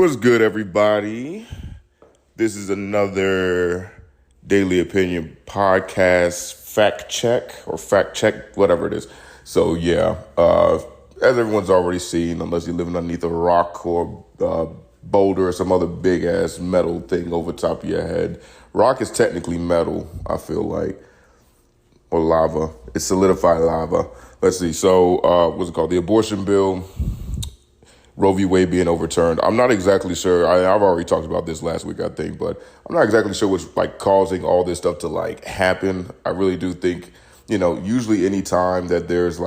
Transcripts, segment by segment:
What's good, everybody? This is another Daily Opinion podcast fact check, whatever it is. So, as everyone's already seen, unless you're living underneath a rock or boulder or some other big-ass metal thing over top of your head, rock is technically metal, I feel like, or lava. It's solidified lava. Let's see. So, what's it called? The abortion bill. Roe v. Wade being overturned. I'm not exactly sure. I've already talked about this last week, I think, but I'm not exactly sure what's causing all this stuff to happen. I really do think, usually any time that there's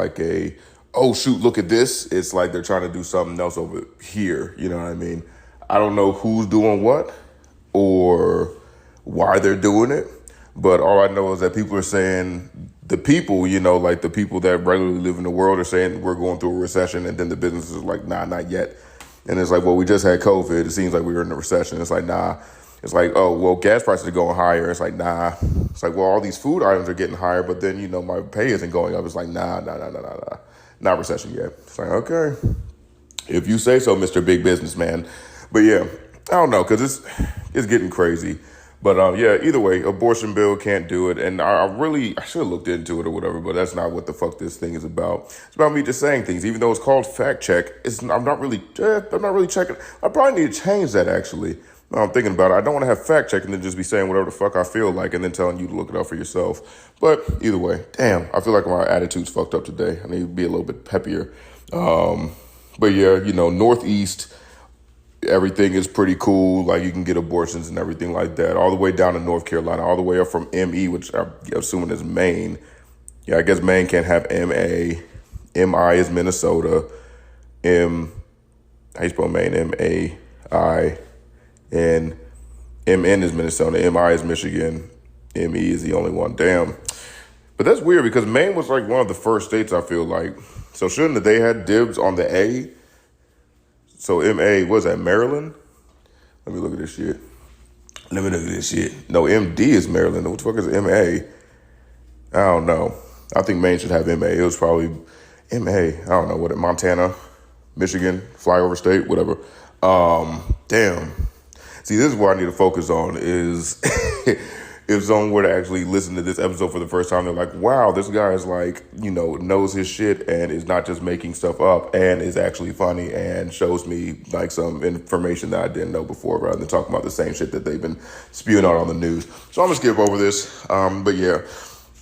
oh shoot, look at this, it's like they're trying to do something else over here. You know what I mean? I don't know who's doing what or why they're doing it, but all I know is that people are saying, the people that regularly live in the world are saying we're going through a recession, and then the businesses are like, nah, not yet. And it's like, well, we just had COVID. It seems like we were in a recession. It's like, nah. It's like, oh, well, gas prices are going higher. It's like, nah. It's like, well, all these food items are getting higher, but then, my pay isn't going up. It's like, nah. Not recession yet. It's like, okay, if you say so, Mr. Big Businessman. But yeah, I don't know, because it's getting crazy. But either way, abortion bill, can't do it. And I should have looked into it or whatever, but that's not what the fuck this thing is about. It's about me just saying things, even though it's called fact check. I'm not really checking. I probably need to change that, actually. Now I'm thinking about it. I don't want to have fact check and then just be saying whatever the fuck I feel like and then telling you to look it up for yourself. But either way, damn, I feel like my attitude's fucked up today. I need to be a little bit peppier. But yeah, Northeast, everything is pretty cool. Like, you can get abortions and everything like that, all the way down to North Carolina, all the way up from ME, which I'm assuming is Maine. Yeah, I guess Maine can't have MA. MI is Minnesota. How you spell Maine? MAI. And MN is Minnesota. MI is Michigan. ME is the only one. Damn. But that's weird because Maine was like one of the first states, I feel like. So shouldn't they had dibs on the A? So MA, what is that, Maryland? Let me look at this shit. No, MD is Maryland. What the fuck is MA? I don't know. I think Maine should have MA. It was probably MA. I don't know what Montana, Michigan, flyover state, whatever. Damn. See, this is what I need to focus on is if someone were to actually listen to this episode for the first time, they're like, wow, this guy is knows his shit and is not just making stuff up and is actually funny and shows me some information that I didn't know before, rather than talking about the same shit that they've been spewing out on the news. So I'm going to skip over this. But yeah,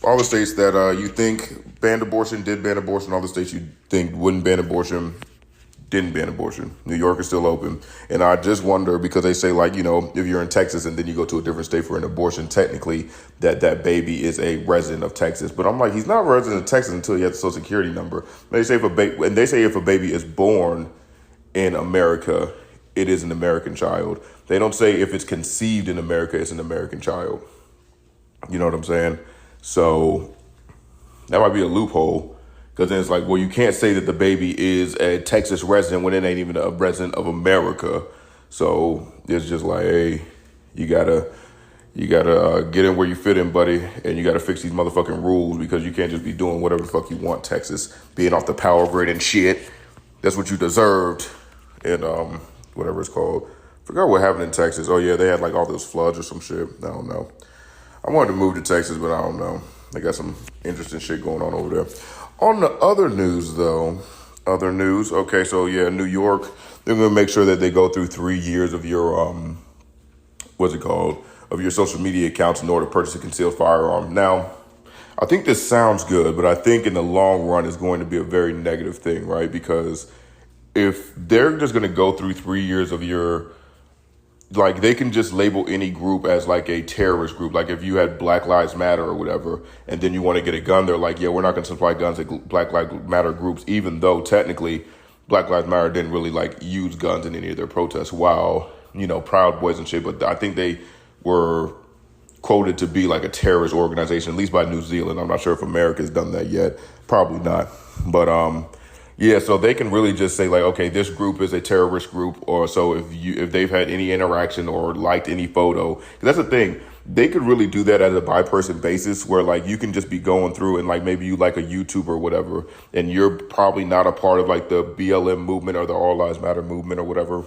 all the states that you think banned abortion, did ban abortion. All the states you think wouldn't ban abortion, didn't ban abortion. New York is still open. And I just wonder, because they say if you're in Texas and then you go to a different state for an abortion, technically that baby is a resident of Texas. But I'm like, he's not a resident of Texas until he has a social security number. They say if a baby is born in America, it is an American child. They don't say if it's conceived in America, it's an American child. You know what I'm saying? So that might be a loophole. Because then it's like, well, you can't say that the baby is a Texas resident when it ain't even a resident of America. So it's just like, hey, you gotta get in where you fit in, buddy, and you gotta fix these motherfucking rules, because you can't just be doing whatever the fuck you want, Texas, being off the power grid and shit. That's what you deserved. And whatever it's called. Forgot what happened in Texas. Oh yeah, they had all those floods or some shit. I don't know. I wanted to move to Texas, but I don't know. They got some interesting shit going on over there. On the other news, okay, so yeah, New York, they're going to make sure that they go through 3 years of your, of your social media accounts in order to purchase a concealed firearm. Now, I think this sounds good, but I think in the long run it's going to be a very negative thing, right? Because if they're just going to go through 3 years of your, they can just label any group as a terrorist group. If you had Black Lives Matter or whatever, and then you want to get a gun, they're like, yeah, we're not going to supply guns to Black Lives Matter groups, even though technically Black Lives Matter didn't really use guns in any of their protests, while, Proud Boys and shit. But I think they were quoted to be a terrorist organization, at least by New Zealand. I'm not sure if America's done that yet. Probably not. But, yeah, so they can really just say okay, this group is a terrorist group, or so if they've had any interaction or liked any photo. 'Cause that's the thing. They could really do that as a by-person basis, where you can just be going through and maybe you like a YouTuber or whatever, and you're probably not a part of the BLM movement or the All Lives Matter movement or whatever.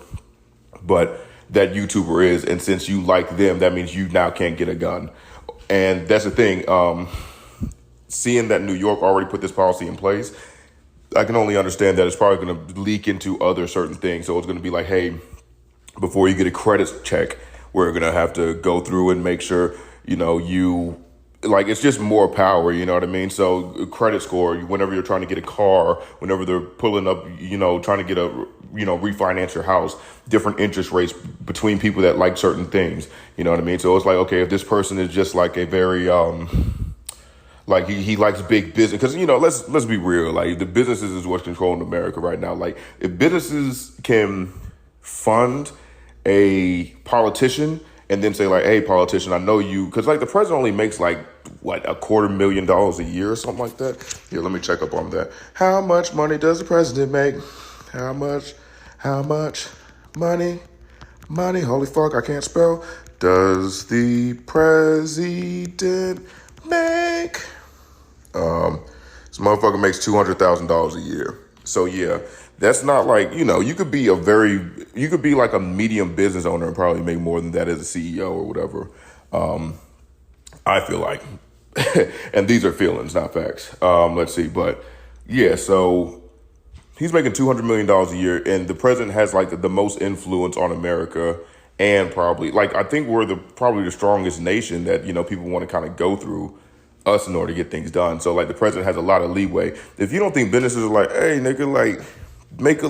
but that YouTuber is. And since you like them, that means you now can't get a gun. And that's the thing. Seeing that New York already put this policy in place, I can only understand that it's probably going to leak into other certain things. So it's going to be like, hey, before you get a credit check, we're going to have to go through and make sure, you like, it's just more power, you know what I mean? So credit score, whenever you're trying to get a car, whenever they're pulling up, trying to get refinance your house, different interest rates between people that like certain things, you know what I mean? So it's like, okay, if this person is just like a very, like he likes big business, because let's be real. Like, the businesses is what's controlling America right now. Like, if businesses can fund a politician and then say like, hey, politician, I know you, because like the president only makes like what, $250,000 a year or something like that. Here, let me check up on that. How much money does the president make? How much money? Holy fuck, I can't spell. Does the president make? This motherfucker makes $200,000 a year. So yeah, that's not like, you could be like a medium business owner and probably make more than that as a CEO or whatever. I feel like, and these are feelings, not facts. Let's see. But yeah, so he's making $200 million a year, and the president has like the most influence on America. And probably, like, I think we're probably the strongest nation that, people want to kind of go through us in order to get things done. So like the president has a lot of leeway. If you don't think businesses are like, hey, nigga, like, make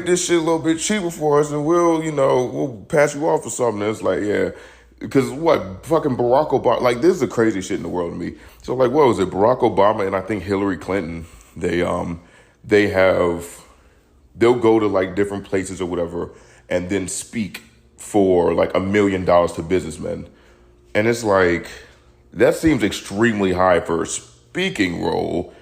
this shit a little bit cheaper for us, and we'll pass you off or something. It's like, yeah, because what, fucking Barack Obama, like, this is the crazy shit in the world to me. So like, what was it, Barack Obama and I think Hillary Clinton, they'll go to like different places or whatever and then speak for like $1 million to businessmen. And it's like, that seems extremely high for a speaking role.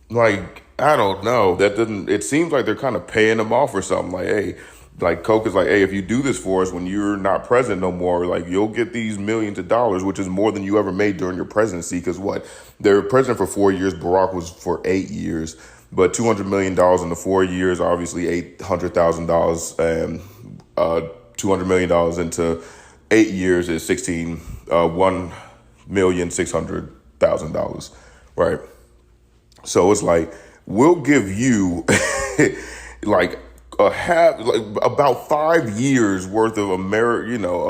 Like, I don't know. It seems like they're kind of paying them off or something. Like, hey, like Coke is like, hey, if you do this for us when you're not president no more, like, you'll get these millions of dollars, which is more than you ever made during your presidency. Because what? They're president for 4 years. Barack was for 8 years. But $200 million in the 4 years, obviously $800,000, and $200 million into 8 years is $1,600,000, right? So it's like, we'll give you like about 5 years worth of a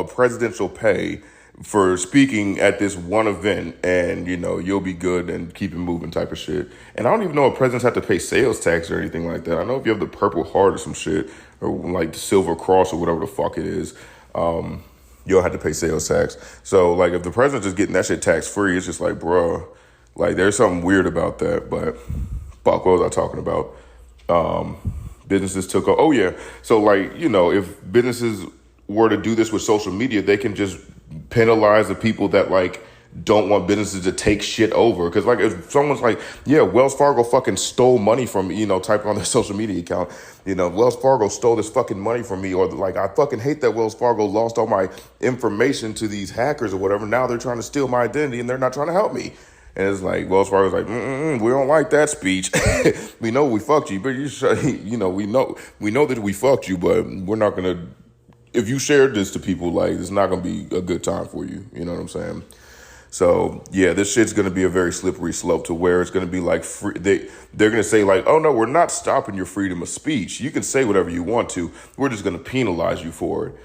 presidential pay for speaking at this one event, and you'll be good and keep it moving type of shit. And I don't even know if presidents have to pay sales tax or anything like that. I know if you have the Purple Heart or some shit, or like the Silver Cross or whatever the fuck it is, you'll have to pay sales tax. So like, if the president's just getting that shit tax free, it's just like, bro, like, there's something weird about that. But fuck, what was I talking about? Businesses took oh yeah. So like, if businesses were to do this with social media, they can just penalize the people that like don't want businesses to take shit over. Because like, if someone's like, yeah, Wells Fargo fucking stole money from me, type on their social media account, Wells Fargo stole this fucking money from me, or like, I fucking hate that Wells Fargo lost all my information to these hackers or whatever. Now they're trying to steal my identity and they're not trying to help me. And it's like, Wells Fargo's like, we don't like that speech. We know we fucked you, but we know that we fucked you, but we're not gonna. If you shared this to people, like, it's not gonna be a good time for you. You know what I'm saying? So yeah, this shit's gonna be a very slippery slope to where it's gonna be like they're gonna say like, oh no, we're not stopping your freedom of speech. You can say whatever you want to. We're just gonna penalize you for it.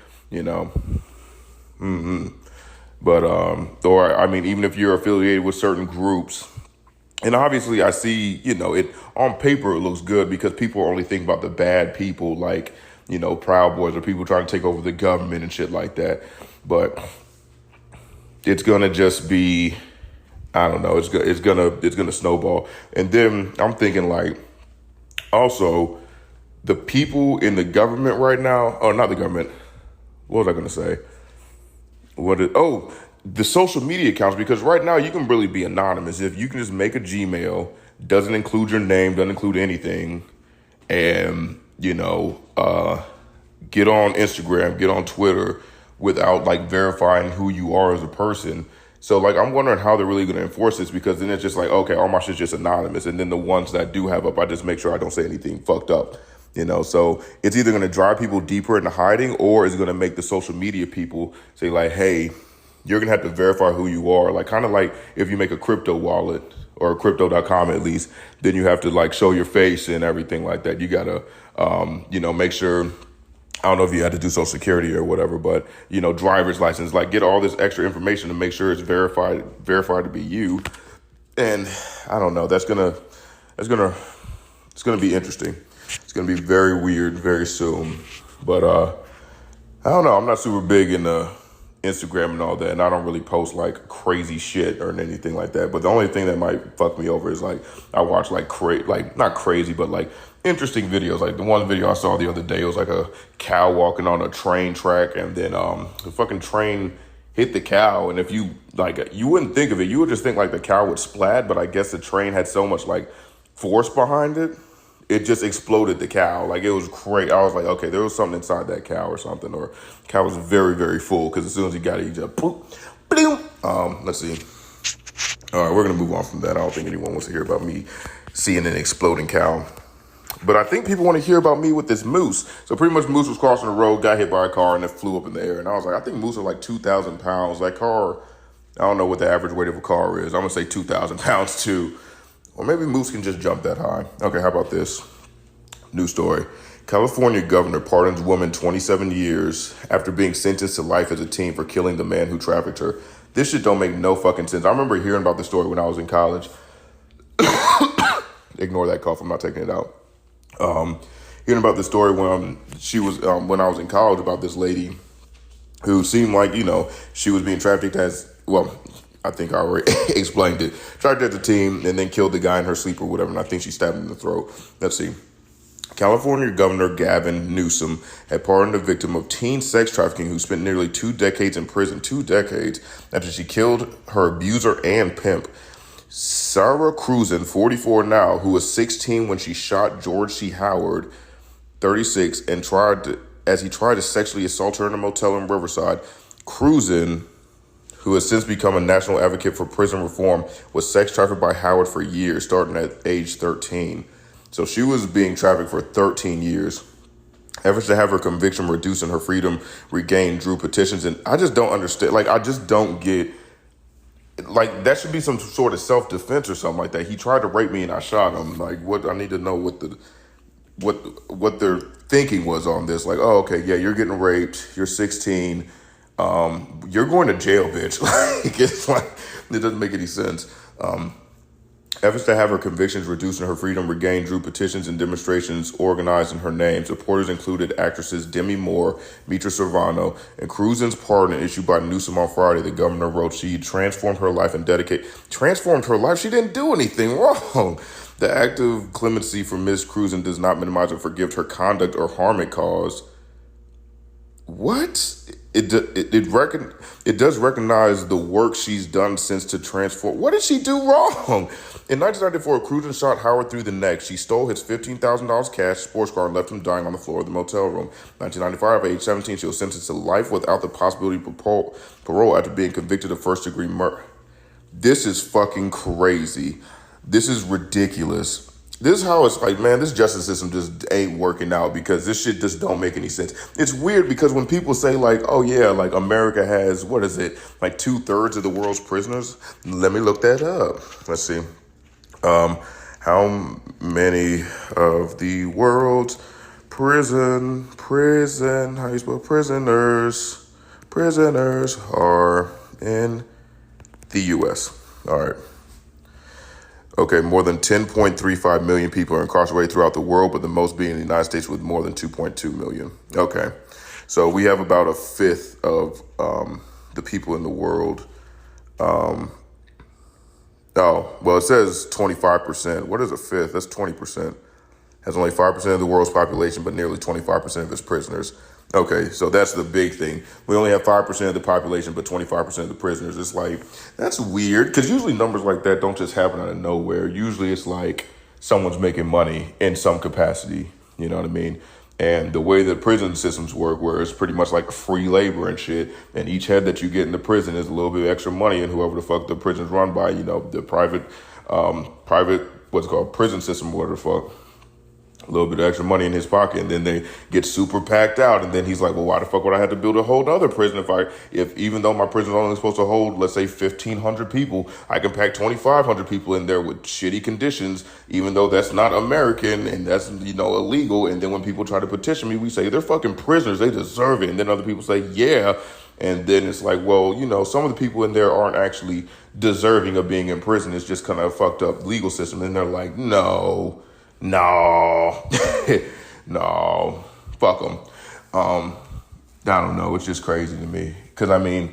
But, or I mean, even if you're affiliated with certain groups, and obviously I see, it on paper, it looks good because people only think about the bad people, like, Proud Boys, or people trying to take over the government and shit like that. But it's going to just be, I don't know, it's going to snowball. And then I'm thinking like, also the people in the government right now, oh, not the government. What was I going to say? The social media accounts, because right now you can really be anonymous. If you can just make a Gmail, doesn't include your name, doesn't include anything, and, get on Instagram, get on Twitter without like verifying who you are as a person. So like, I'm wondering how they're really going to enforce this, because then it's just like, okay, all my shit's just anonymous. And then the ones that I do have up, I just make sure I don't say anything fucked up. So it's either going to drive people deeper into hiding, or it's going to make the social media people say like, hey, you're going to have to verify who you are. Like kind of like if you make a crypto wallet or crypto.com at least, then you have to like show your face and everything like that. You got to, make sure, I don't know if you had to do social security or whatever, but, driver's license, like get all this extra information to make sure it's verified to be you. And I don't know, it's going to be interesting. It's going to be very weird very soon. But I don't know. I'm not super big into Instagram and all that. And I don't really post like crazy shit or anything like that. But the only thing that might fuck me over is like I watch like not crazy, but like interesting videos. Like the one video I saw the other day was like a cow walking on a train track. And then the fucking train hit the cow. And if you like, you wouldn't think of it. You would just think like the cow would splat. But I guess the train had so much like force behind it. It just exploded the cow. Like, it was crazy. I was like, okay, there was something inside that cow or something. Or cow was very, very full because as soon as he got it, he just boop, bloom. Let's see. All right, we're going to move on from that. I don't think anyone wants to hear about me seeing an exploding cow. But I think people want to hear about me with this moose. So pretty much moose was crossing the road, got hit by a car, and it flew up in the air. And I was like, I think moose are like 2,000 pounds. That car, I don't know what the average weight of a car is. I'm going to say 2,000 pounds too. Or maybe moose can just jump that high. Okay, how about this? New story. California governor pardons woman 27 years after being sentenced to life as a teen for killing the man who trafficked her. This shit don't make no fucking sense. I remember hearing about this story when I was in college. Ignore that cough. I'm not taking it out. Hearing about this story when when I was in college about this lady who seemed like, she was being trafficked I think I already explained it. Tried at the team and then killed the guy in her sleep or whatever. And I think she stabbed him in the throat. Let's see. California Governor Gavin Newsom had pardoned a victim of teen sex trafficking who spent nearly 2 decades in prison, 2 decades, after she killed her abuser and pimp. Sarah Cruzan, 44 now, who was 16 when she shot George C. Howard, 36, and as he tried to sexually assault her in a motel in Riverside. Cruzan, who has since become a national advocate for prison reform, was sex trafficked by Howard for years, starting at age 13. So she was being trafficked for 13 years. Efforts to have her conviction reduced and her freedom regained drew petitions. And I just don't understand. Like, I just don't get, like, that should be some sort of self-defense or something like that. He tried to rape me and I shot him. Like, what? I need to know what their thinking was on this. Like, oh, okay, yeah, you're getting raped. You're 16. You're going to jail, bitch. It doesn't make any sense. Efforts to have her convictions reduced and her freedom regained drew petitions and demonstrations organized in her name. Supporters included actresses Demi Moore, Mitra Serrano, and Cruzan's pardon issued by Newsom on Friday. The governor wrote she transformed her life and transformed her life. She didn't do anything wrong. The act of clemency for Ms. Cruzan does not minimize or forgive her conduct or harm it caused. What? It does recognize the work she's done since to transform. What did she do wrong? In 1994, Cruzan shot Howard through the neck. She stole his $15,000 cash sports car and left him dying on the floor of the motel room. 1995, at age 17, she was sentenced to life without the possibility of parole after being convicted of first-degree murder. This is fucking crazy. This is ridiculous. This is how it's like, man, this justice system just ain't working out because this shit just don't make any sense. It's weird because when people say like, oh yeah, like America has, what is it? Like 2/3 of the world's prisoners. Let me look that up. Let's see. How many of the world's prison, how you spell prisoners are in the U.S. All right. Okay, more than 10.35 million people are incarcerated throughout the world, but the most being in the United States with more than 2.2 million. Okay, so we have about a fifth of the people in the world. It says 25%. What is a fifth? That's 20%. Has only 5% of the world's population, but nearly 25% of its prisoners. Okay, so that's the big thing. We only have 5% of the population, but 25% of the prisoners. It's like, that's weird, because usually numbers like that don't just happen out of nowhere. Usually it's like someone's making money in some capacity, you know what I mean? And the way that prison systems work, where it's pretty much like free labor and shit, and each head that you get in the prison is a little bit extra money, and whoever the fuck the prison's run by, the private, what's it called, prison system, whatever the fuck. a little bit of extra money in his pocket, and then they get super packed out, and then he's like, well, why the fuck would I have to build a whole other prison if even though my prison is only supposed to hold, let's say, 1,500 people, I can pack 2,500 people in there with shitty conditions, even though that's not American and that's, illegal. And then when people try to petition me, we say they're fucking prisoners, they deserve it. And then other people say, yeah. And then it's like, well, some of the people in there aren't actually deserving of being in prison. It's just kind of a fucked up legal system. And they're like, no, no, fuck them. I don't know. It's just crazy to me. Because, I may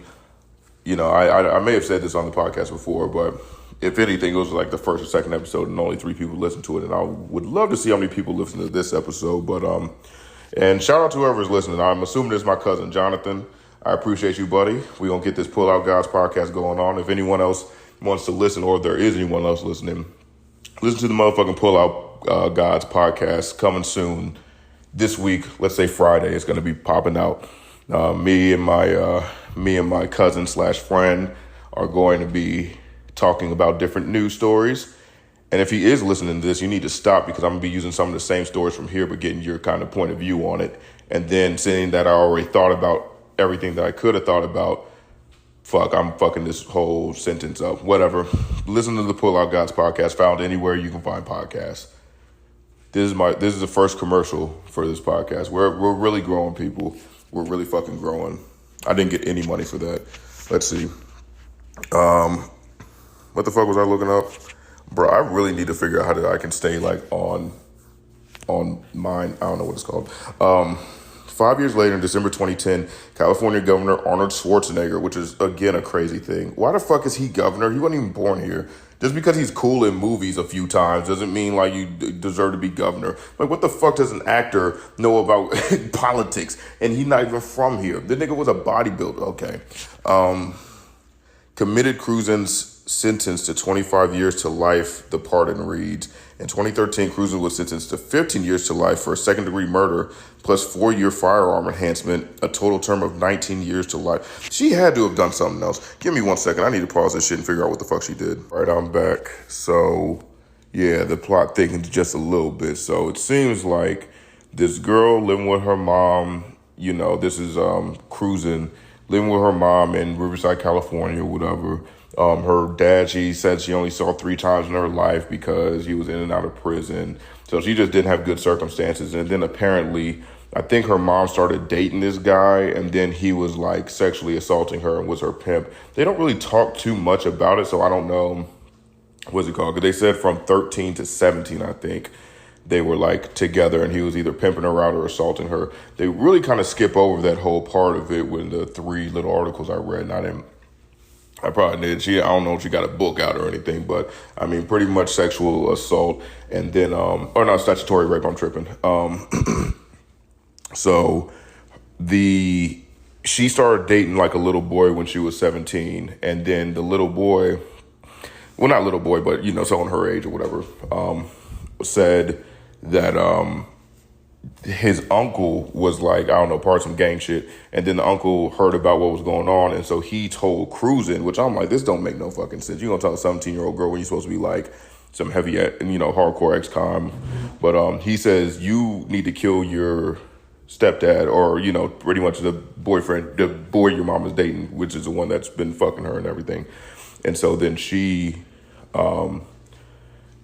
have said this on the podcast before, but if anything, it was like the first or second episode and only 3 people listened to it. And I would love to see how many people listen to this episode. But, and shout out to whoever's listening. I'm assuming it's my cousin, Jonathan. I appreciate you, buddy. We're going to get this Pull Out Guys podcast going on. If anyone else wants to listen, or if there is anyone else listening, listen to the motherfucking Pull Out Guys podcast coming soon. This week, let's say Friday, it's going to be popping out. Me and my cousin / friend are going to be talking about different news stories. And if he is listening to this, you need to stop, because I'm going to be using some of the same stories from here, but getting your kind of point of view on it. And then saying that I already thought about everything that I could have thought about. I'm fucking this whole sentence up. Whatever. Listen to the Pull Out Guys podcast, found anywhere you can find podcasts. This is the first commercial for this podcast. We're really growing, people. We're really fucking growing. I didn't get any money for that. Let's see. What the fuck was I looking up? Bro, I really need to figure out how I can stay on mine. I don't know what it's called. 5 years later, in December 2010, California Governor Arnold Schwarzenegger, which is, again, a crazy thing. Why the fuck is he governor? He wasn't even born here. Just because he's cool in movies a few times doesn't mean, you deserve to be governor. What the fuck does an actor know about politics? And he's not even from here. The nigga was a bodybuilder. Okay. Committed Cruisen's sentenced to 25 years to life, the pardon reads. In 2013, Cruisen was sentenced to 15 years to life for a second-degree murder, plus 4-year firearm enhancement, a total term of 19 years to life. She had to have done something else. Give me 1 second. I need to pause this shit and figure out what the fuck she did. All right, I'm back. So, yeah, the plot thickens just a little bit. So it seems like this girl living with her mom, this is Cruisen, living with her mom in Riverside, California, whatever. Her dad, she said she only saw 3 times in her life because he was in and out of prison. So she just didn't have good circumstances. And then apparently, I think her mom started dating this guy, and then he was sexually assaulting her and was her pimp. They don't really talk too much about it, so I don't know what's it called. Because they said from 13 to 17, I think, they were together, and he was either pimping her out or assaulting her. They really kind of skip over that whole part of it with the 3 little articles I read, and I probably did. I don't know if she got a book out or anything, but pretty much sexual assault, and then, or not statutory rape. I'm tripping. So she started dating a little boy when she was 17, and then the little boy, well, not little boy, but someone her age or whatever, said that his uncle was I don't know, part of some gang shit. And then the uncle heard about what was going on. And so he told Cruisen, which I'm this don't make no fucking sense. You gonna tell a 17-year-old girl when you're supposed to be some heavy, hardcore ex-con. But he says, you need to kill your stepdad, or, pretty much the boyfriend, the boy your mom is dating, which is the one that's been fucking her and everything. And so then she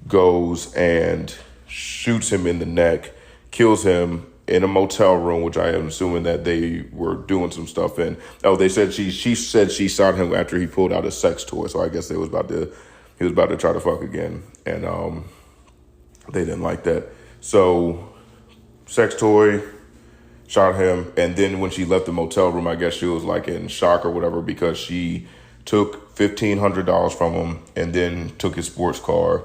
goes and shoots him in the neck, kills him in a motel room, which I am assuming that they were doing some stuff in. Oh, they said she said she shot him after he pulled out a sex toy. So I guess he was about to try to fuck again. And they didn't like that. So sex toy, shot him. And then when she left the motel room, I guess she was in shock or whatever, because she took $1,500 from him and then took his sports car.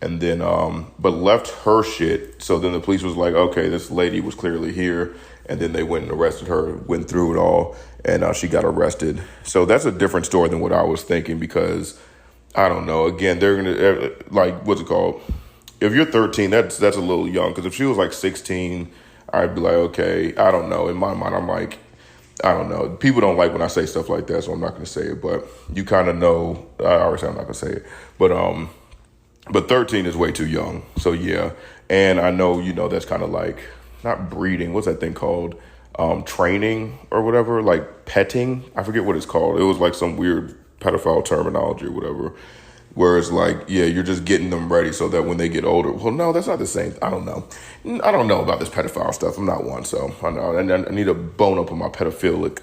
And then, but left her shit. So then the police was like, okay, this lady was clearly here. And then they went and arrested her, went through it all, and she got arrested. So that's a different story than what I was thinking, because I don't know. Again, they're going to, what's it called? If you're 13, that's a little young. Because if she was 16, I'd be okay, I don't know. In my mind, I'm I don't know. People don't like when I say stuff like that, so I'm not going to say it. But you kind of know. I already said I'm not going to say it. But 13 is way too young. So, yeah. And I know, that's kind of like not breeding. What's that thing called? Training or whatever, like petting. I forget what it's called. It was like some weird pedophile terminology or whatever. Where it's like, yeah, you're just getting them ready so that when they get older. Well, no, that's not the same. I don't know. I don't know about this pedophile stuff. I'm not one, so I know. And I need to bone up on my pedophilic,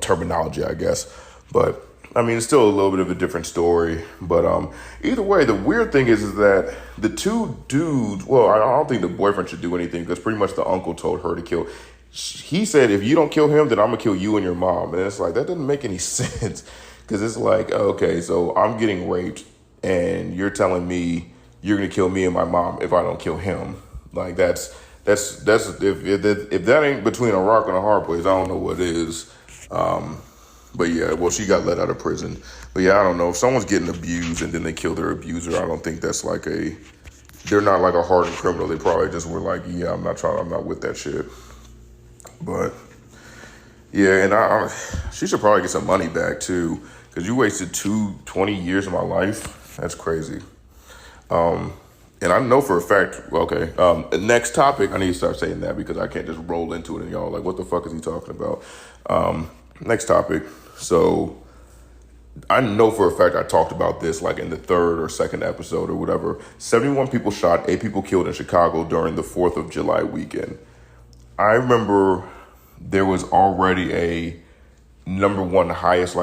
terminology, I guess. But I mean, it's still a little bit of a different story. But either way, the weird thing is that the two dudes. Well, I don't think the boyfriend should do anything because pretty much the uncle told her to kill. He said, if you don't kill him, then I'm gonna kill you and your mom. And it's like that doesn't make any sense because it's like, okay, so I'm getting raped. And you're telling me you're gonna kill me and my mom if I don't kill him. Like that's if that ain't between a rock and a hard place, I don't know what is. But yeah, well, she got let out of prison. But yeah, I don't know if someone's getting abused and then they kill their abuser. I don't think that's like they're not like a hardened criminal. They probably just were like, yeah, I'm not with that shit. But yeah, and she should probably get some money back too, because you wasted 20 years of my life. That's crazy. And I know for a fact, okay, next topic, I need to start saying that because I can't just roll into it and y'all like, what the fuck is he talking about? Next topic. So I know for a fact I talked about this like in the third or second episode or whatever. 71 people shot, 8 people killed in Chicago during the 4th of July weekend. I remember there was already a number one highest,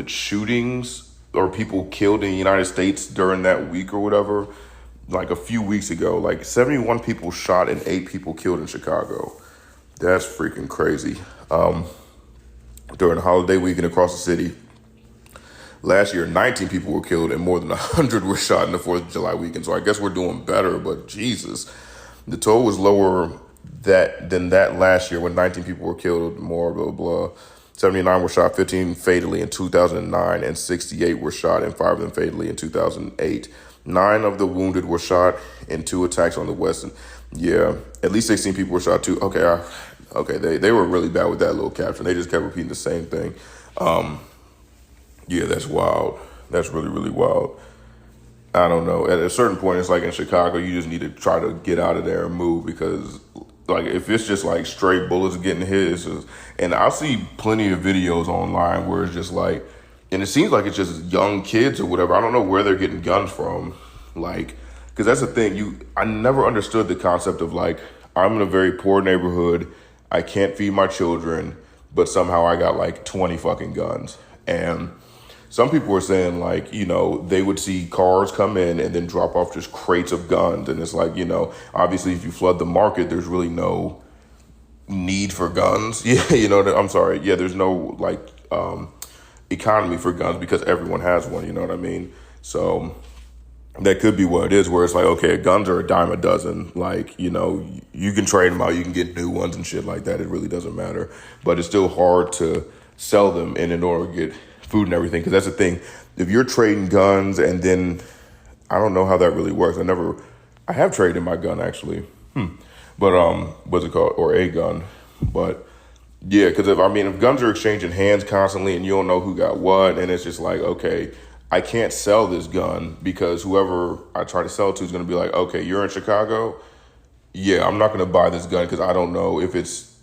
shootings or people killed in the United States during that week or whatever, like a few weeks ago. Like 71 people shot and 8 people killed in Chicago. That's freaking crazy. During the holiday weekend across the city, last year 19 people were killed and more than 100 were shot in the 4th of July weekend. So I guess we're doing better, but Jesus, the toll was lower than that last year when 19 people were killed, more blah, blah, blah. 79 were shot, 15 fatally in 2009, and 68 were shot, and 5 of them fatally in 2008. 9 of the wounded were shot in 2 attacks on the West. And yeah, at least 16 people were shot too. Okay, they were really bad with that little caption. They just kept repeating the same thing. Yeah, that's wild. That's really, really wild. I don't know. At a certain point, it's like in Chicago, you just need to try to get out of there and move because like if it's just like straight bullets getting hit, and I see plenty of videos online where it's just like, and it seems like it's just young kids or whatever. I don't know where they're getting guns from, like, because that's the thing. I never understood the concept of like, I'm in a very poor neighborhood, I can't feed my children, but somehow I got like 20 fucking guns. And some people were saying like, they would see cars come in and then drop off just crates of guns. And it's like, obviously if you flood the market, there's really no need for guns. Yeah, I'm sorry. Yeah, there's no like economy for guns because everyone has one, you know what I mean? So that could be what it is, where it's like, okay, guns are a dime a dozen. Like, you can trade them out, you can get new ones and shit like that. It really doesn't matter. But it's still hard to sell them in order to get food and everything, because that's the thing. If you're trading guns and then I don't know how that really works. I have traded my gun actually. But what's it called? Or a gun. But yeah, because if guns are exchanging hands constantly and you don't know who got what, and it's just like, okay, I can't sell this gun because whoever I try to sell it to is going to be like, okay, you're in Chicago. Yeah, I'm not going to buy this gun because I don't know if it's,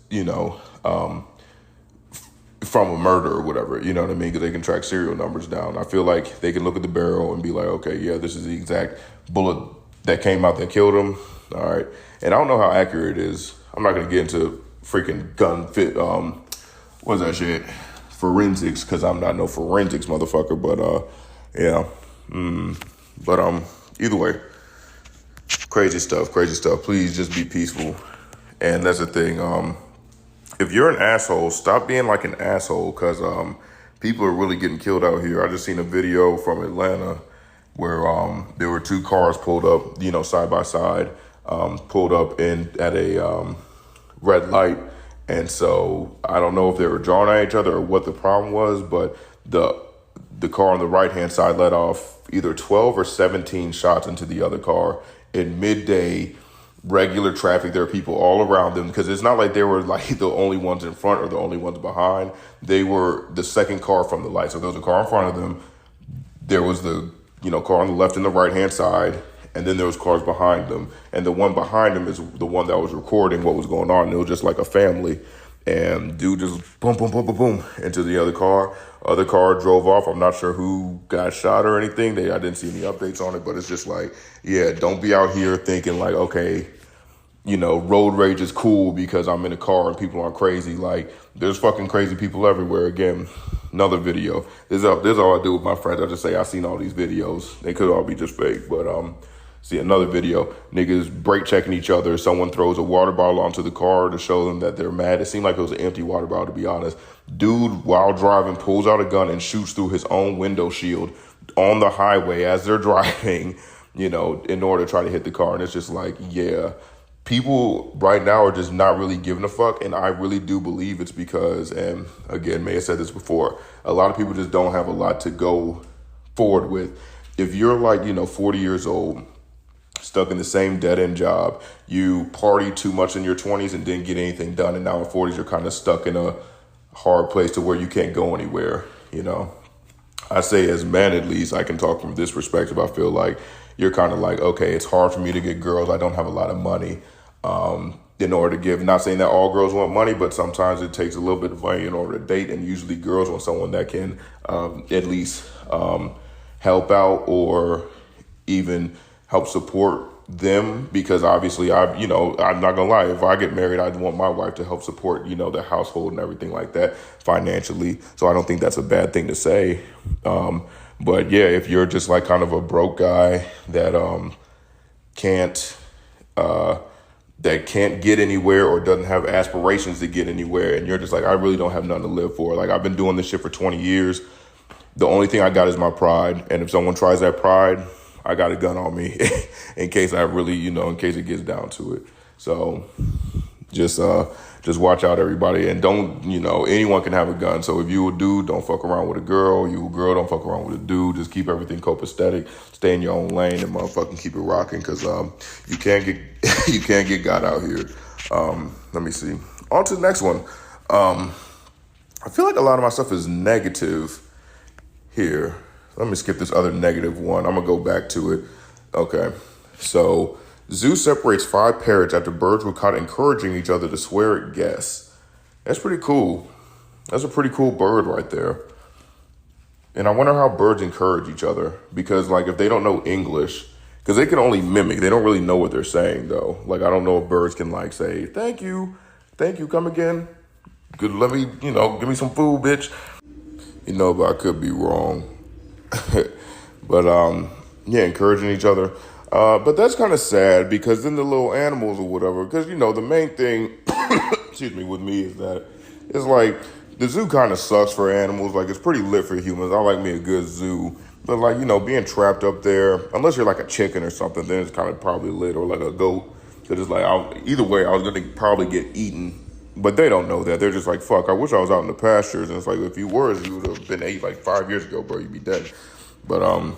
from a murder or whatever, you know what I mean? Because they can track serial numbers down. I feel like they can look at the barrel and be like, okay, yeah, this is the exact bullet that came out that killed him. All right. And I don't know how accurate it is. I'm not going to get into freaking gun fit, what's that shit? Forensics, because I'm not no forensics motherfucker, but yeah. But either way, crazy stuff. Please just be peaceful. And that's the thing. If you're an asshole, stop being like an asshole, because people are really getting killed out here. I just seen a video from Atlanta where there were 2 cars pulled up, side by side, pulled up at a red light. And so I don't know if they were drawing at each other or what the problem was, but the car on the right-hand side let off either 12 or 17 shots into the other car in midday regular traffic. There are people all around them, because it's not like they were like the only ones in front or the only ones behind. They were the second car from the light. So there was a car in front of them. There was the car on the left and the right hand side, and then there was cars behind them, and the one behind them is the one that was recording what was going on. And it was just like a family, and dude just boom, boom, boom, boom, boom into the other car. Other car drove off. I'm not sure who got shot or anything. I didn't see any updates on it, but it's just like, yeah, don't be out here thinking like, okay, road rage is cool because I'm in a car and people aren't crazy. Like, there's fucking crazy people everywhere. Again, another video. This is all I do with my friends. I just say I seen all these videos. They could all be just fake, but see another video. Niggas brake checking each other. Someone throws a water bottle onto the car to show them that they're mad. It seemed like it was an empty water bottle, to be honest. Dude, while driving, pulls out a gun and shoots through his own window shield on the highway as they're driving, in order to try to hit the car. And it's just like, yeah. People right now are just not really giving a fuck, and I really do believe it's because, and again, May have said this before, a lot of people just don't have a lot to go forward with. If you're like, 40 years old, stuck in the same dead-end job, you party too much in your 20s and didn't get anything done, and now in 40s you're kind of stuck in a hard place to where you can't go anywhere, I say as men, at least, I can talk from this perspective. I feel like you're kind of like, okay, it's hard for me to get girls. I don't have a lot of money in order to give. Not saying that all girls want money, but sometimes it takes a little bit of money in order to date. And usually girls want someone that can at least help out or even help support them, because obviously I'm not gonna lie, if I get married, I'd want my wife to help support, the household and everything like that financially. So I don't think that's a bad thing to say. But yeah, if you're just like kind of a broke guy that can't get anywhere or doesn't have aspirations to get anywhere, and you're just like, I really don't have nothing to live for. Like, I've been doing this shit for 20 years. The only thing I got is my pride. And if someone tries that pride, I got a gun on me in case I really, in case it gets down to it. So just watch out, everybody. And don't, anyone can have a gun. So if you a dude, don't fuck around with a girl. You a girl, don't fuck around with a dude. Just keep everything copacetic. Stay in your own lane and motherfucking keep it rocking, because you can't get got out here. Let me see. On to the next one. I feel like a lot of my stuff is negative here. Let me skip this other negative one. I'm going to go back to it. Okay. So, zoo separates 5 parrots after birds were caught encouraging each other to swear at guests. That's pretty cool. That's a pretty cool bird right there. And I wonder how birds encourage each other. Because, like, if they don't know English, because they can only mimic. They don't really know what they're saying, though. Like, I don't know if birds can, like, say, thank you, come again. Good, let me, give me some food, bitch. But I could be wrong. But yeah, encouraging each other. But that's kind of sad, because then the little animals or whatever, because the main thing excuse me, with me is that it's like the zoo kind of sucks for animals. Like, it's pretty lit for humans. I like me a good zoo, but like, being trapped up there, unless you're like a chicken or something, then it's kind of probably lit, or like a goat, because it's like, either way I was gonna probably get eaten. But they don't know that. They're just like, fuck, I wish I was out in the pastures. And it's like, if you were, you would have been ate like 5 years ago, bro. You'd be dead. But I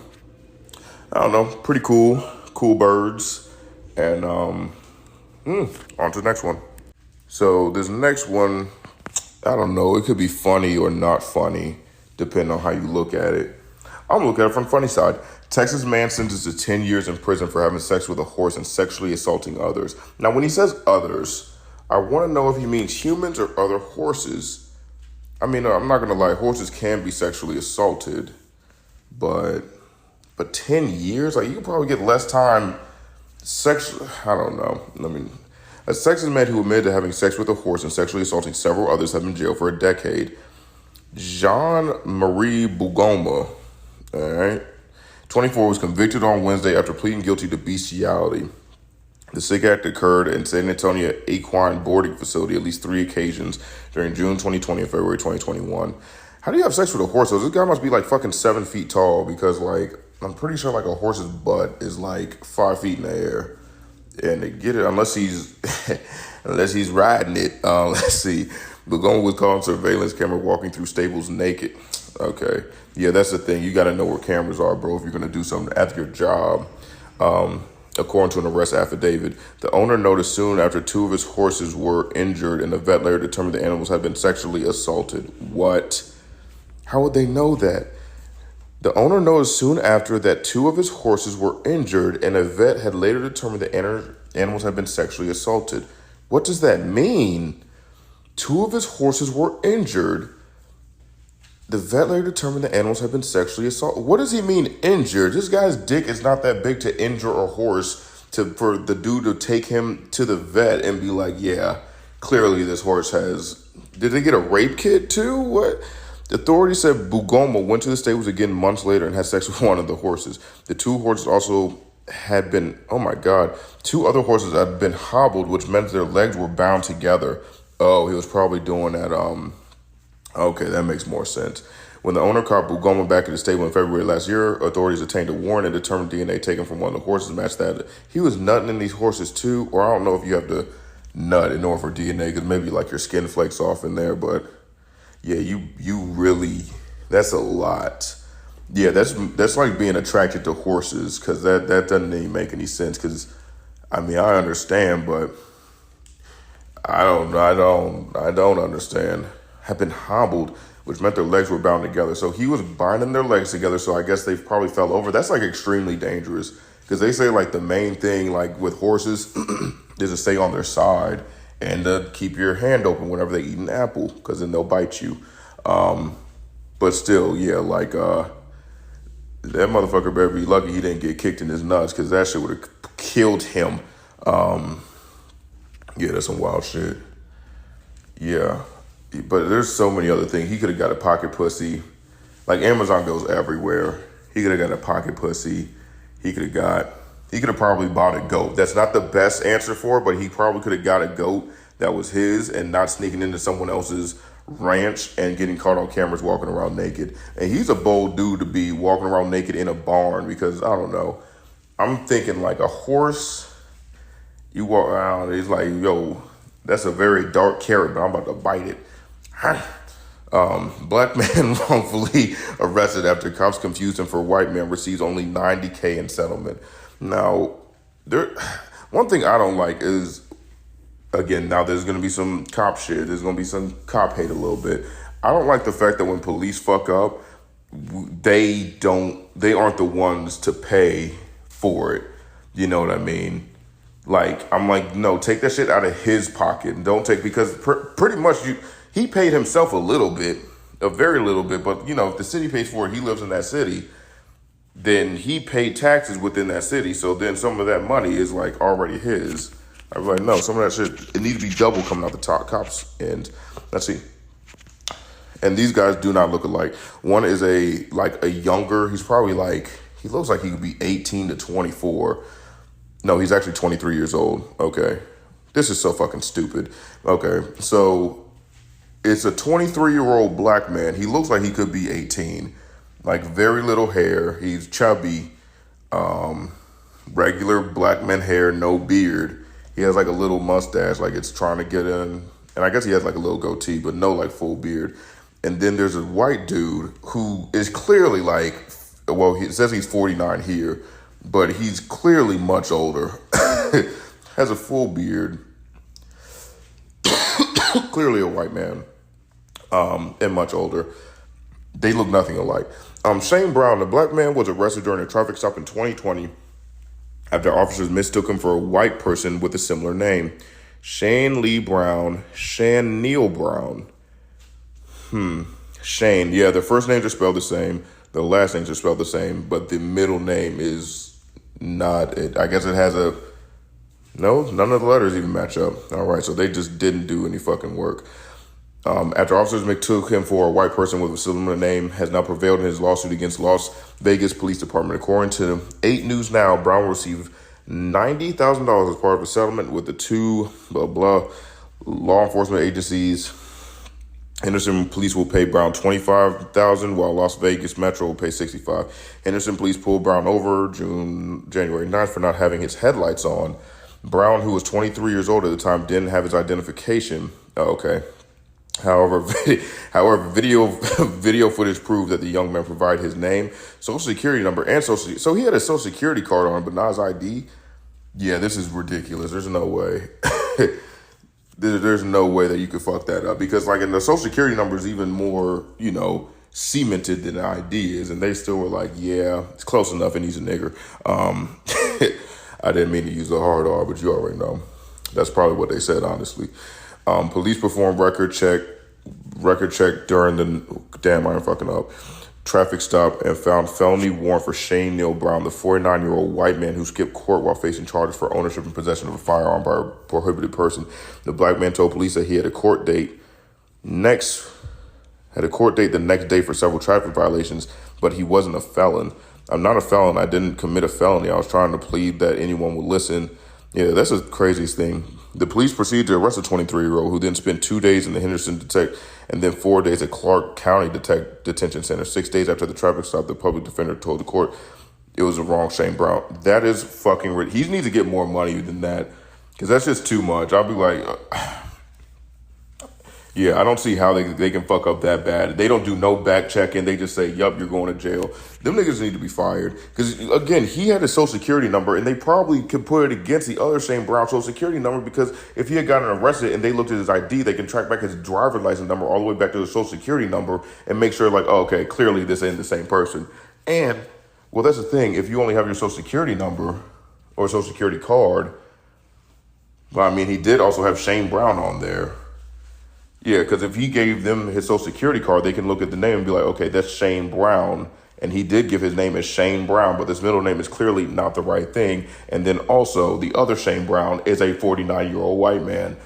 don't know. Pretty cool. Cool birds. And on to the next one. So this next one, I don't know. It could be funny or not funny, depending on how you look at it. I'm looking at it from the funny side. Texas man sentenced to 10 years in prison for having sex with a horse and sexually assaulting others. Now, when he says others, I want to know if he means humans or other horses. I mean, I'm not going to lie. Horses can be sexually assaulted, but 10 years? Like, you could probably get less time. I don't know. A Texas man who admitted to having sex with a horse and sexually assaulting several others have been in jail for a decade. Jean-Marie Bugoma, all right, 24, was convicted on Wednesday after pleading guilty to bestiality. The sick act occurred in San Antonio equine boarding facility at least 3 occasions during June 2020 and February 2021. How do you have sex with a horse? So this guy must be like fucking 7 feet tall, because like, I'm pretty sure like a horse's butt is like 5 feet in the air. And to get it, unless he's riding it, let's see. Bugoma was caught on surveillance camera walking through stables naked. Okay. Yeah, that's the thing. You got to know where cameras are, bro, if you're going to do something at your job. According to an arrest affidavit, the owner noticed soon after 2 of his horses were injured, and the vet later determined the animals had been sexually assaulted. What? How would they know that? The owner noticed soon after that two of his horses were injured, and a vet had later determined the animals had been sexually assaulted. What does that mean? Two of his horses were injured. The vet later determined the animals had been sexually assaulted. What does he mean injured? This guy's dick is not that big to injure a horse for the dude to take him to the vet and be like, yeah, clearly this horse has... Did they get a rape kit too? What? The authorities said Bugoma went to the stables again months later and had sex with one of the horses. The two horses also had been, oh my God, two other horses had been hobbled, which meant their legs were bound together. Oh, he was probably doing that, okay, that makes more sense. When the owner caught Bugoma back at the stable in February last year, authorities obtained a warrant and determined DNA taken from one of the horses matched that. He was nutting in these horses too, or I don't know if you have to nut in order for DNA, because maybe like your skin flakes off in there, but yeah, you really, that's a lot. Yeah, that's like being attracted to horses, because that doesn't even make any sense, because I mean, I understand, but I don't understand. Have been hobbled, which meant their legs were bound together. So he was binding their legs together. So I guess they probably fell over. That's like extremely dangerous, because they say like the main thing like with horses is to stay on their side and to keep your hand open whenever they eat an apple, because then they'll bite you. But still, yeah, like that motherfucker better be lucky he didn't get kicked in his nuts, because that shit would have killed him. Yeah, that's some wild shit. Yeah. But there's so many other things. He could have got a pocket pussy. Like, Amazon goes everywhere. He could have got a pocket pussy. He could have probably bought a goat. That's not the best answer for it, but he probably could have got a goat that was his and not sneaking into someone else's ranch and getting caught on cameras walking around naked. And he's a bold dude to be walking around naked in a barn, because, I don't know. I'm thinking like a horse, you walk around, it's like, yo, that's a very dark carrot, but I'm about to bite it. Black man wrongfully arrested after cops confused him for white man receives only $90K in settlement. Now, one thing I don't like is, again, now there's going to be some cop shit. There's going to be some cop hate a little bit. I don't like the fact that when police fuck up, they aren't the ones to pay for it. You know what I mean? Like, I'm like, no, take that shit out of his pocket and don't take, because pretty much he paid himself a very little bit, but you know, if the city pays for it, he lives in that city, then he paid taxes within that city. So then some of that money is like already his. I was like, no, some of that shit, it needs to be double coming out the top cops. And let's see. And these guys do not look alike. One is a younger, he looks like he could be 18 to 24. No, he's actually 23 years old. Okay. This is so fucking stupid. Okay. So it's a 23-year-old black man. He looks like he could be 18. Like, very little hair. He's chubby. Regular black man hair, no beard. He has like a little mustache, like it's trying to get in. And I guess he has like a little goatee, but no like full beard. And then there's a white dude who is clearly like, well, it says he's 49 here, but he's clearly much older. Has a full beard. Clearly a white man. And much older. They look nothing alike. Shane Brown, the black man, was arrested during a traffic stop in 2020 after officers mistook him for a white person with a similar name. Shane Lee Brown, Shan Neil Brown. Shane, yeah, their first names are spelled the same. The last names are spelled the same, but the middle name is not it. I guess it has no, none of the letters even match up. All right, so they just didn't do any fucking work. After officers mistook him for a white person with a similar name, has now prevailed in his lawsuit against Las Vegas Police Department. According to 8 News Now, Brown will receive $90,000 as part of a settlement with the two law enforcement agencies. Henderson Police will pay Brown $25,000, while Las Vegas Metro will pay $65,000. Henderson Police pulled Brown over January 9th for not having his headlights on. Brown, who was 23 years old at the time, didn't have his identification. Oh, okay. However, video footage proved that the young man provided his name, social security number, and so he had a social security card on, but not his ID. Yeah, this is ridiculous. There's no way. There's no way that you could fuck that up, because like in the social security number is even more, cemented than the ID is. And they still were like, yeah, it's close enough and he's a nigger. I didn't mean to use the hard R, but you already know. That's probably what they said, honestly. Police performed record check during the traffic stop and found felony warrant for Shane Neal Brown, the 49-year-old white man who skipped court while facing charges for ownership and possession of a firearm by a prohibited person. The black man told police that he had a court date the next day for several traffic violations, but he wasn't a felon. I'm not a felon. I didn't commit a felony. I was trying to plead that anyone would listen. Yeah, that's the craziest thing. The police proceeded to arrest a 23-year-old who then spent 2 days in the Henderson and then 4 days at Clark County Detention Center. 6 days after the traffic stop, the public defender told the court it was the wrong Shane Brown. That is fucking rich. He needs to get more money than that because that's just too much. I'll be like... yeah, I don't see how they can fuck up that bad. They don't do no back checking. They just say, yup, you're going to jail. Them niggas need to be fired. Because, again, he had his social security number, and they probably could put it against the other Shane Brown social security number because if he had gotten arrested and they looked at his ID, they can track back his driver's license number all the way back to his social security number and make sure, like, oh, okay, clearly this ain't the same person. And, well, that's the thing. If you only have your social security number or social security card, but, I mean, he did also have Shane Brown on there. Yeah, because if he gave them his social security card, they can look at the name and be like, okay, that's Shane Brown. And he did give his name as Shane Brown, but this middle name is clearly not the right thing. And then also the other Shane Brown is a 49-year-old white man.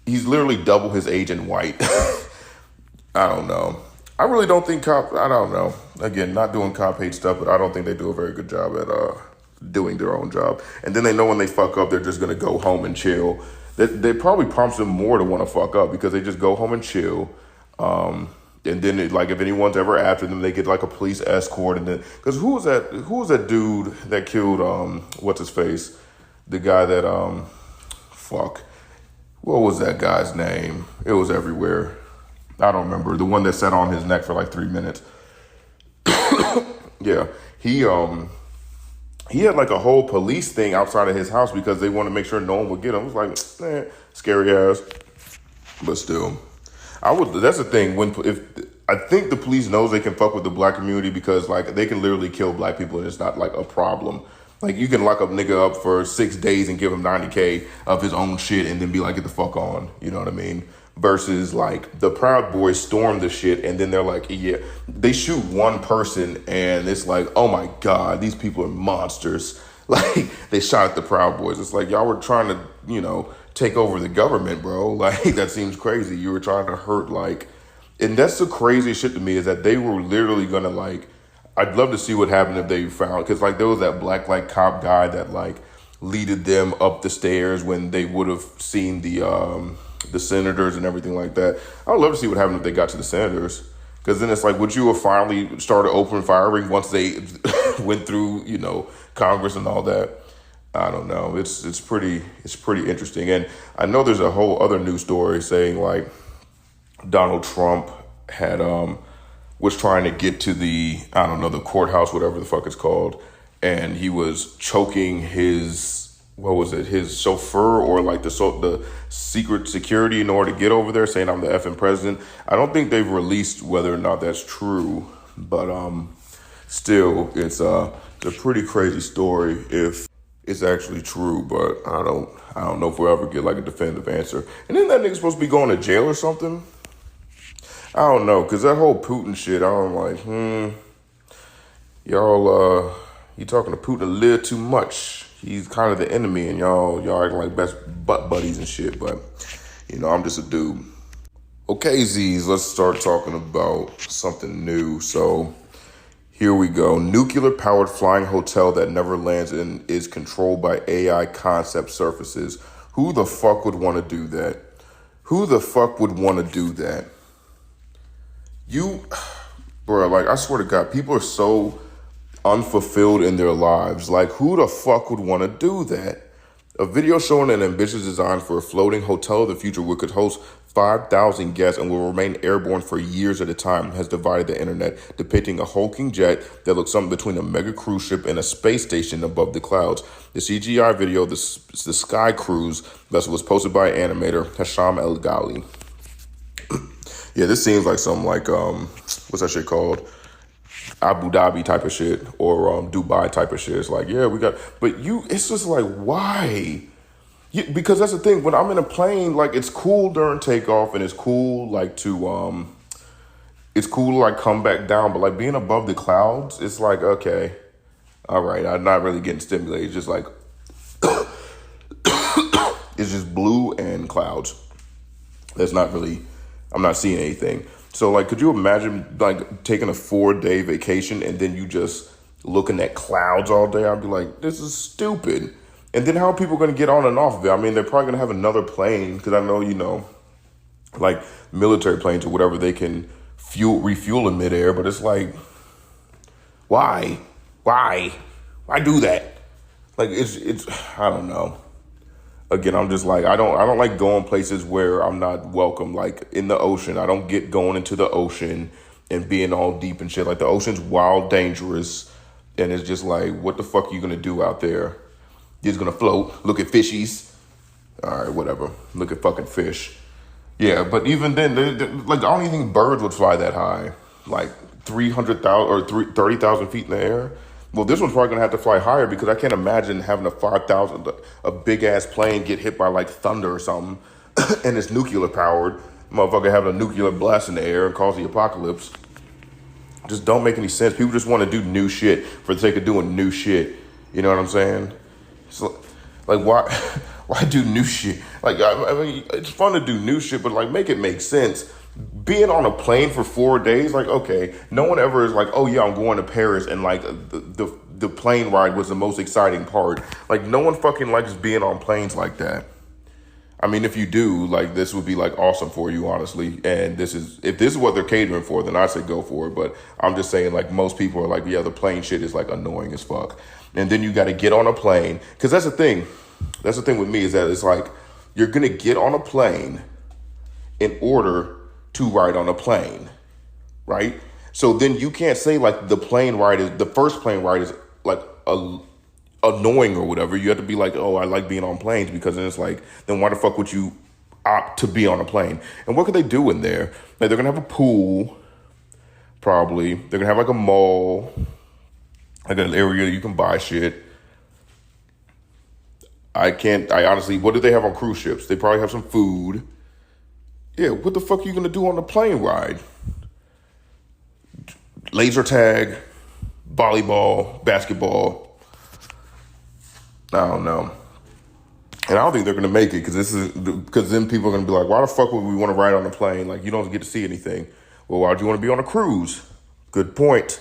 He's literally double his age in white. I don't know. I really don't think I don't know. Again, not doing cop hate stuff, but I don't think they do a very good job at doing their own job. And then they know when they fuck up, they're just going to go home and chill. That probably prompts them more to want to fuck up because they just go home and chill. And then, if anyone's ever after them, they get like a police escort. And then, because who was that dude that killed, what's his face? The guy that, what was that guy's name? It was everywhere. I don't remember. The one that sat on his neck for like 3 minutes. Yeah. He had like a whole police thing outside of his house because they want to make sure no one would get him. It was like, scary ass. But still, that's the thing. I think the police knows they can fuck with the black community because like they can literally kill black people and it's not like a problem. Like you can lock a nigga up for 6 days and give him $90K of his own shit and then be like, get the fuck on. You know what I mean? Versus like the Proud Boys storm the shit and then they're like, yeah, they shoot one person and it's like, oh my God, these people are monsters. Like they shot at the Proud Boys. It's like y'all were trying to, take over the government, bro. Like that seems crazy. You were trying to hurt and that's the craziest shit to me is that they were literally gonna I'd love to see what happened if they found, because there was that black cop guy that leaded them up the stairs when they would have seen the senators and everything like that. I would love to see what happened if they got to the senators. Because then it's like, would you have finally started open firing once they went through, Congress and all that? I don't know. It's pretty interesting. And I know there's a whole other news story saying Donald Trump had was trying to get to the courthouse, whatever the fuck it's called, and he was choking his chauffeur or the secret security in order to get over there, saying I'm the effing president. I don't think they've released whether or not that's true, but still, it's a pretty crazy story if it's actually true. But I don't know if we'll ever get a definitive answer. And then that nigga's supposed to be going to jail or something. I don't know, because that whole Putin shit, I'm like, y'all, you talking to Putin a little too much. He's kind of the enemy, and y'all acting like best butt buddies and shit. But, I'm just a dude. Okay, Z's, let's start talking about something new. So, here we go. Nuclear-powered flying hotel that never lands and is controlled by AI concept surfaces. Who the fuck would want to do that? Who the fuck would want to do that? Bro, I swear to God, people are so unfulfilled in their lives. Who the fuck would want to do that? A video showing an ambitious design for a floating hotel of the future which could host 5,000 guests and will remain airborne for years at a time has divided the internet, depicting a hulking jet that looks something between a mega cruise ship and a space station above the clouds. The CGI video, the Sky Cruise vessel, was posted by animator Hasham El Ghali. Yeah, this seems like some like what's that shit called? Abu Dhabi type of shit or Dubai type of shit. It's like, yeah, we got, but it's just like, why? Because that's the thing. When I'm in a plane, like it's cool during takeoff and it's cool it's cool to like come back down, but like being above the clouds, it's like, okay, all right, I'm not really getting stimulated. It's just like, it's just blue and clouds. That's not really, I'm not seeing anything. So like, could you imagine like taking a 4-day vacation and then you just looking at clouds all day? I'd be like, this is stupid. And then how are people going to get on and off of it? I mean, they're probably going to have another plane because I know, like military planes or whatever, they can refuel in midair. But it's like, why do that? Like it's I don't know. Again, I'm just like, I don't like going places where I'm not welcome. Like in the ocean, I don't get going into the ocean and being all deep and shit. Like the ocean's wild, dangerous, and it's just like, what the fuck are you gonna do out there? You're just gonna float, look at fishies. All right, whatever. Look at fucking fish. Yeah, but even then, like I don't even think birds would fly that high, like 300,000 or 30,000 feet in the air. Well, this one's probably gonna have to fly higher because I can't imagine having a big ass plane get hit by like thunder or something, and it's nuclear powered. Motherfucker having a nuclear blast in the air and cause the apocalypse. Just don't make any sense. People just want to do new shit for the sake of doing new shit. You know what I'm saying? So, like, why do new shit? Like, I mean, it's fun to do new shit, but like, make it make sense. Being on a plane for 4 days, like, okay, no one ever is like, oh yeah, I'm going to Paris, and like the plane ride was the most exciting part. Like, no one fucking likes being on planes like that. I mean, if you do, like, this would be like awesome for you, honestly. And if this is what they're catering for, then I say go for it. But I'm just saying, like, most people are like, yeah, the plane shit is like annoying as fuck. And then you got to get on a plane, because that's the thing. That's the thing with me, is that it's like you're gonna get on a plane in order to ride on a plane, right? So then you can't say like the first plane ride is like annoying or whatever. You have to be like, oh, I like being on planes, because then it's like, then why the fuck would you opt to be on a plane? And what could they do in there? Like, they're gonna have a pool, probably. They're gonna have like a mall, like an area you can buy shit. I honestly, what do they have on cruise ships? They probably have some food. Yeah, what the fuck are you gonna do on the plane ride? Laser tag, volleyball, basketball. I don't know. And I don't think they're gonna make it, because then people are gonna be like, why the fuck would we want to ride on a plane? Like, you don't get to see anything. Well, why would you want to be on a cruise? Good point.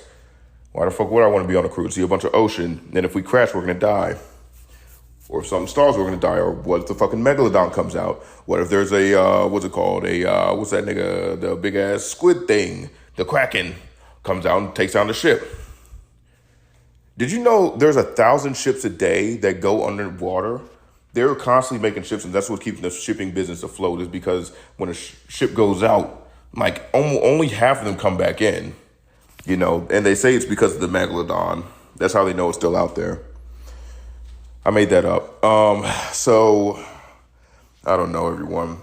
Why the fuck would I want to be on a cruise? See a bunch of ocean. And if we crash, we're gonna die. Or if something stars, we're gonna die. Or what if the fucking megalodon comes out? What if there's what's it called? What's that nigga? The big ass squid thing, the Kraken, comes out and takes down the ship. Did you know there's 1,000 ships a day that go underwater? They're constantly making ships, and that's what's keeping the shipping business afloat, is because when a ship goes out, like only half of them come back in, you know, and they say it's because of the megalodon. That's how they know it's still out there. I made that up. So I don't know, everyone.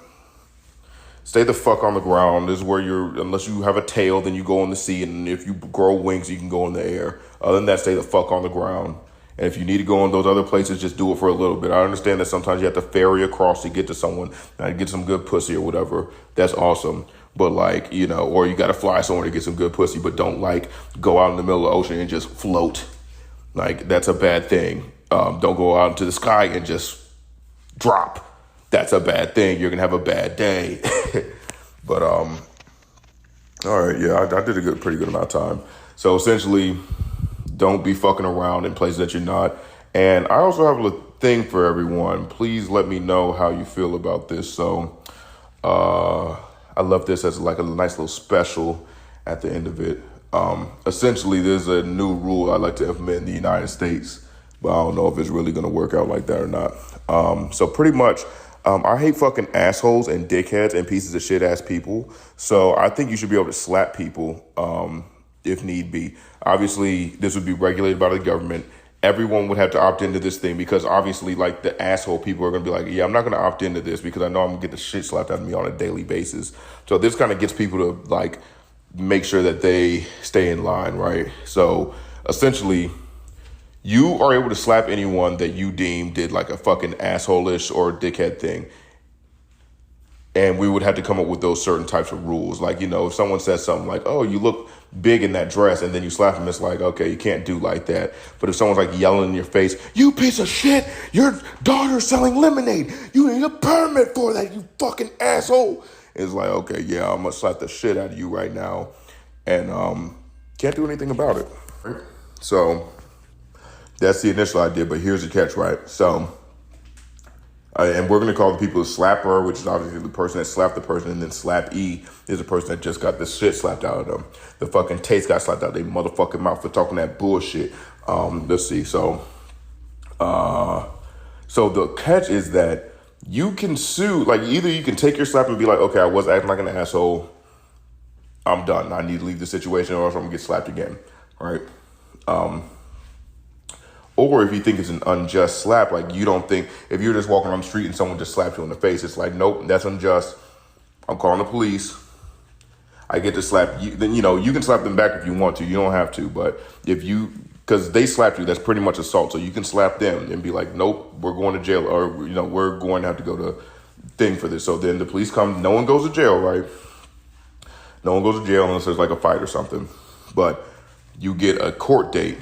Stay the fuck on the ground. This is where unless you have a tail, then you go in the sea. And if you grow wings, you can go in the air. Other than that, stay the fuck on the ground. And if you need to go in those other places, just do it for a little bit. I understand that sometimes you have to ferry across to get to someone and get some good pussy or whatever. That's awesome. But like, you know, or you got to fly somewhere to get some good pussy, but don't like go out in the middle of the ocean and just float. Like, that's a bad thing. Don't go out into the sky and just drop. That's a bad thing. You're going to have a bad day. But, all right. Yeah, I did a pretty good amount of time. So essentially, don't be fucking around in places that you're not. And I also have a thing for everyone. Please let me know how you feel about this. So, I love this as like a nice little special at the end of it. Essentially, there's a new rule I like to implement in the United States, but I don't know if it's really going to work out like that or not. So pretty much, I hate fucking assholes and dickheads and pieces of shit ass people. So I think you should be able to slap people if need be. Obviously, this would be regulated by the government, everyone would have to opt into this thing because obviously like the asshole people are going to be like, yeah, I'm not going to opt into this because I know I'm going to get the shit slapped out of me on a daily basis. So this kind of gets people to like make sure that they stay in line, right? So essentially, you are able to slap anyone that you deem did like a fucking asshole-ish or dickhead thing. And we would have to come up with those certain types of rules. Like, you know, if someone says something like, oh, you look big in that dress, and then you slap them, it's like, okay, you can't do like that. But if someone's like yelling in your face, you piece of shit, your daughter's selling lemonade. You need a permit for that, you fucking asshole. It's like, okay, yeah, I'm going to slap the shit out of you right now. And can't do anything about it. Right? So that's the initial idea, but here's the catch, right? So, and we're going to call the people a slapper, which is obviously the person that slapped the person, and then slap E is the person that just got the shit slapped out of them. The fucking taste got slapped out of their motherfucking mouth for talking that bullshit. Let's see. So the catch is that you can sue, like either you can take your slap and be like, okay, I was acting like an asshole. I'm done. I need to leave the situation or else I'm going to get slapped again. Right? Or if you think it's an unjust slap, like you don't think, if you're just walking on the street and someone just slaps you in the face, it's like, nope, that's unjust. I'm calling the police. I get to slap you. Then, you know, you can slap them back if you want to. You don't have to. But if you, because they slapped you, that's pretty much assault. So you can slap them and be like, nope, we're going to jail. Or, you know, we're going to have to go to thing for this. So then the police come. No one goes to jail, right? No one goes to jail unless there's like a fight or something. But you get a court date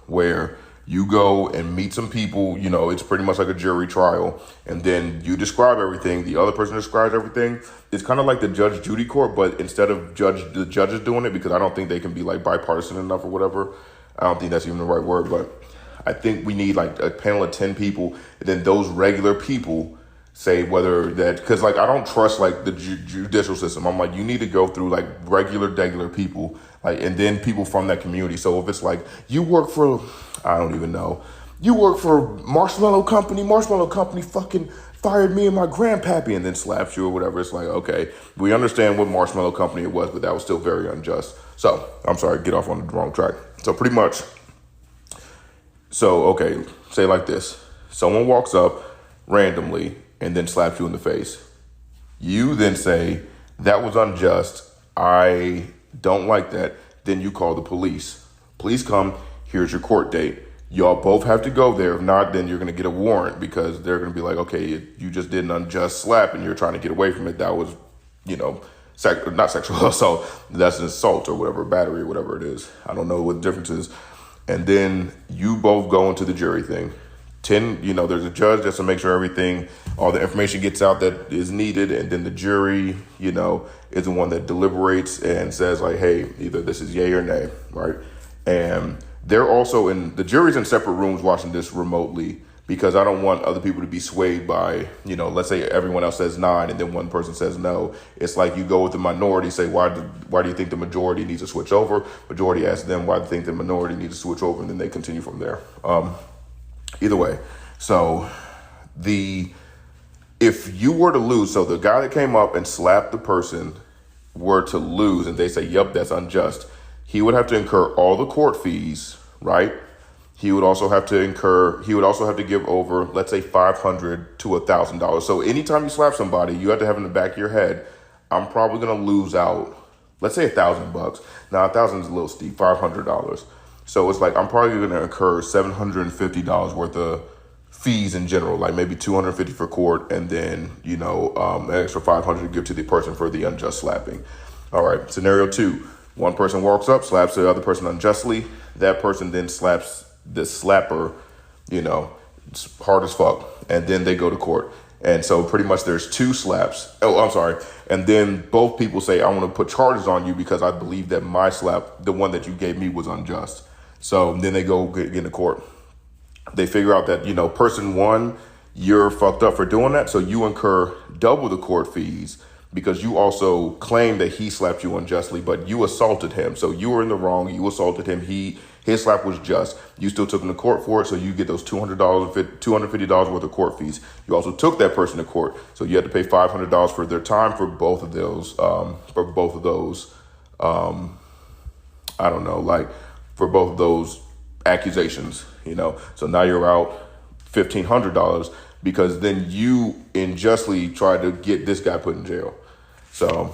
where you go and meet some people, you know, it's pretty much like a jury trial. And then you describe everything. The other person describes everything. It's kind of like the Judge Judy court, but instead of the judges doing it, because I don't think they can be like bipartisan enough or whatever. I don't think that's even the right word, but I think we need like a panel of 10 people. And then those regular people say whether that, because like I don't trust like the judicial system. I'm like, you need to go through like regular people, like, and then people from that community. So if it's like you work for, I don't even know, you work for Marshmallow Company fucking fired me and my grandpappy and then slaps you or whatever. It's like, okay, we understand what Marshmallow Company it was, but that was still very unjust. So I'm sorry, get off on the wrong track. So pretty much, so okay, say like this: someone walks up randomly and then slaps you in the face. You then say, that was unjust. I don't like that. Then you call the police. Police come, here's your court date. Y'all both have to go there. If not, then you're going to get a warrant because they're going to be like, okay, you just did an unjust slap and you're trying to get away from it. That was, you know, not sexual assault. That's an assault or whatever, battery or whatever it is. I don't know what the difference is. And then you both go into the jury thing. 10, you know, there's a judge just to make sure everything, all the information gets out that is needed. And then the jury, you know, is the one that deliberates and says like, hey, either this is yay or nay, right? And they're also the jury's in separate rooms watching this remotely because I don't want other people to be swayed by, you know, let's say everyone else says 9 and then one person says no. It's like you go with the minority, say, why do you think the majority needs to switch over? Majority asks them why they think the minority needs to switch over, and then they continue from there. Either way, so if you were to lose, so the guy that came up and slapped the person were to lose and they say, yep, that's unjust, he would have to incur all the court fees, right? He would also have to give over, let's say $500 to $1,000. So anytime you slap somebody, you have to have in the back of your head, I'm probably going to lose out, let's say $1,000. Now, 1,000 is a little steep, $500. So it's like I'm probably going to incur $750 worth of fees in general, like maybe $250 for court, and then, you know, an extra $500 to give to the person for the unjust slapping. All right, scenario 2, one person walks up, slaps the other person unjustly. That person then slaps the slapper, you know, it's hard as fuck, and then they go to court. And so pretty much there's 2 slaps. Oh, I'm sorry. And then both people say, I want to put charges on you because I believe that my slap, the one that you gave me, was unjust. So then they go get into court. They figure out that, you know, person 1, you're fucked up for doing that. So you incur double the court fees because you also claim that he slapped you unjustly, but you assaulted him. So you were in the wrong. You assaulted him. His slap was just. You still took him to court for it. So you get those $250 worth of court fees. You also took that person to court. So you had to pay $500 for their time for both of those, I don't know, like, for both of those accusations, So now you're out $1,500 because then you unjustly tried to get this guy put in jail. So,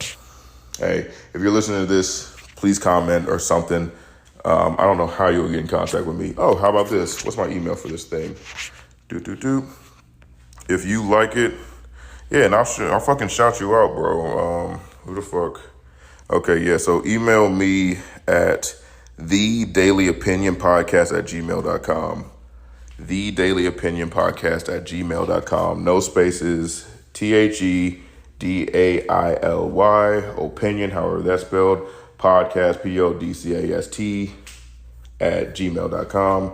hey, if you're listening to this, please comment or something. I don't know how you'll get in contact with me. Oh, how about this? What's my email for this thing? If you like it, yeah, and I'll fucking shout you out, bro. Who the fuck? Okay, yeah, so email me at thedailyopinionpodcast@gmail.com. thedailyopinionpodcast@gmail.com. No spaces. THEDAILY. Opinion, however that's spelled. Podcast, PODCAST @gmail.com.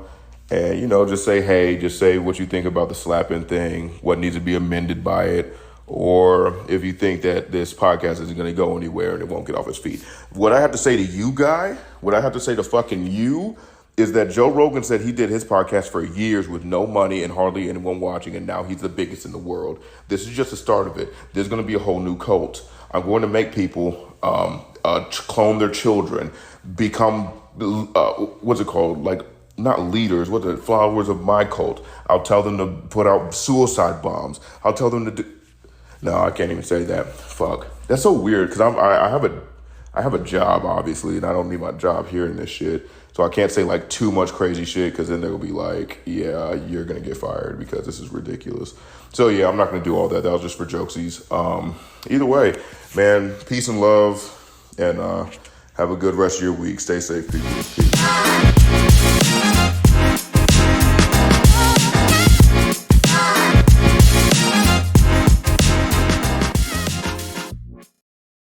And, just say, hey, just say what you think about the slapping thing, what needs to be amended by it, or if you think that this podcast isn't going to go anywhere and it won't get off its feet. What I have to say to you, guy, what I have to say to fucking you is that Joe Rogan said he did his podcast for years with no money and hardly anyone watching, and now he's the biggest in the world. This is just the start of it. There's going to be a whole new cult. I'm going to make people clone their children, become, what's it called? Like, not leaders, what the followers of my cult. I'll tell them to put out suicide bombs. I'll tell them to do... No, I can't even say that. Fuck. That's so weird because I have a job, obviously, and I don't need my job hearing this shit. So I can't say like too much crazy shit because then they'll be like, yeah, you're going to get fired because this is ridiculous. So yeah, I'm not going to do all that. That was just for jokesies. Either way, man, peace and love, and have a good rest of your week. Stay safe, people. Peace.